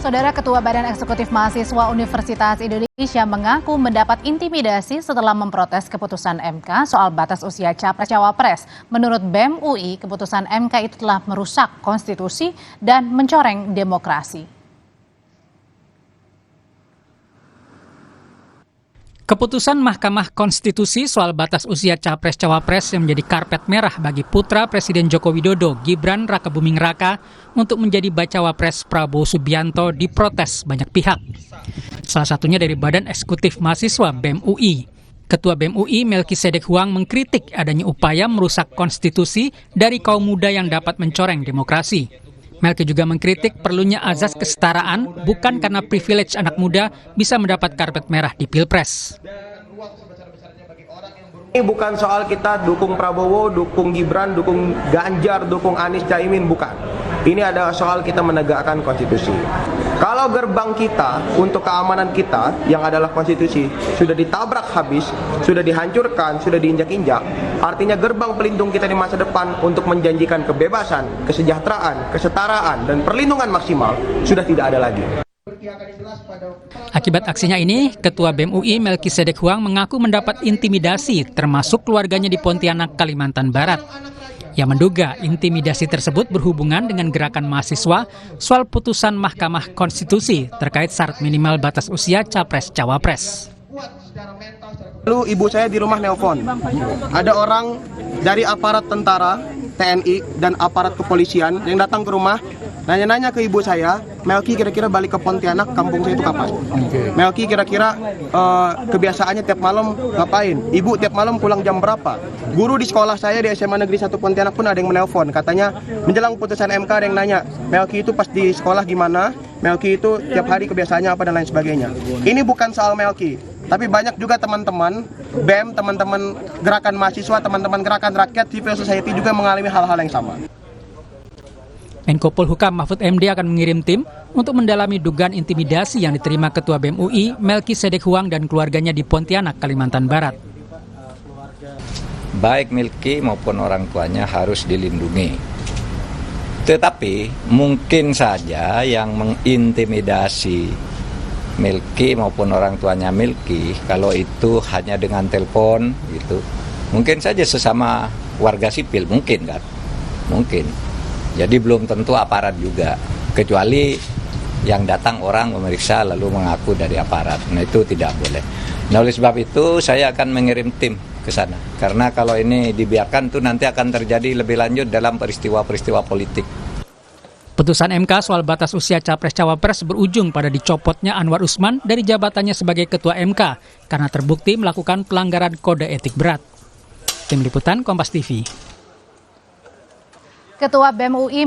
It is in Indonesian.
Saudara Ketua Badan Eksekutif Mahasiswa Universitas Indonesia mengaku mendapat intimidasi setelah memprotes keputusan MK soal batas usia Capres-Cawapres. Menurut BEM UI, keputusan MK itu telah merusak konstitusi dan mencoreng demokrasi. Keputusan Mahkamah Konstitusi soal batas usia Capres-Cawapres yang menjadi karpet merah bagi putra Presiden Joko Widodo, Gibran Rakebuming Raka, untuk menjadi bacawa pres Prabowo Subianto diprotes banyak pihak. Salah satunya dari Badan Eksekutif Mahasiswa BEM UI. Ketua BEM UI Melkisedek Huang mengkritik adanya upaya merusak konstitusi dari kaum muda yang dapat mencoreng demokrasi. Melki juga mengkritik perlunya azas kesetaraan bukan karena privilege anak muda bisa mendapat karpet merah di Pilpres. Ini bukan soal kita dukung Prabowo, dukung Gibran, dukung Ganjar, dukung Anies, Caimin, bukan. Ini adalah soal kita menegakkan konstitusi. Kalau gerbang kita untuk keamanan kita yang adalah konstitusi sudah ditabrak habis, sudah dihancurkan, sudah diinjak-injak, artinya gerbang pelindung kita di masa depan untuk menjanjikan kebebasan, kesejahteraan, kesetaraan, dan perlindungan maksimal sudah tidak ada lagi. Akibat aksinya ini, Ketua BEM UI Melkisedek Huang mengaku mendapat intimidasi termasuk keluarganya di Pontianak, Kalimantan Barat. Ia menduga intimidasi tersebut berhubungan dengan gerakan mahasiswa soal putusan Mahkamah Konstitusi terkait syarat minimal batas usia Capres-Cawapres. Lalu ibu saya di rumah nelpon, ada orang dari aparat tentara, TNI, dan aparat kepolisian yang datang ke rumah, nanya-nanya ke ibu saya, Melki kira-kira balik ke Pontianak, kampung saya itu kapan? Melki kira-kira kebiasaannya tiap malam ngapain? Ibu tiap malam pulang jam berapa? Guru di sekolah saya di SMA Negeri 1 Pontianak pun ada yang menelpon, katanya menjelang putusan MK ada yang nanya, Melki itu pas di sekolah gimana? Melki itu tiap hari kebiasaannya apa dan lain sebagainya. Ini bukan soal Melki, tapi banyak juga teman-teman BEM, teman-teman gerakan mahasiswa, teman-teman gerakan rakyat, civil society juga mengalami hal-hal yang sama. Menko Polhukam Mahfud MD akan mengirim tim untuk mendalami dugaan intimidasi yang diterima Ketua BEM UI Melkisedek Huang dan keluarganya di Pontianak, Kalimantan Barat. Baik Melki maupun orang tuanya harus dilindungi. Tetapi mungkin saja yang mengintimidasi Melki maupun orang tuanya Melki, kalau itu hanya dengan telepon gitu, mungkin saja sesama warga sipil, mungkin kan, mungkin. Jadi belum tentu aparat juga, kecuali yang datang orang memeriksa lalu mengaku dari aparat. Nah itu tidak boleh. Nah oleh sebab itu saya akan mengirim tim ke sana, karena kalau ini dibiarkan tuh nanti akan terjadi lebih lanjut dalam peristiwa-peristiwa politik. Putusan MK soal batas usia Capres-Cawapres berujung pada dicopotnya Anwar Usman dari jabatannya sebagai Ketua MK karena terbukti melakukan pelanggaran kode etik berat. Tim Liputan Kompas TV. Ketua BEM UI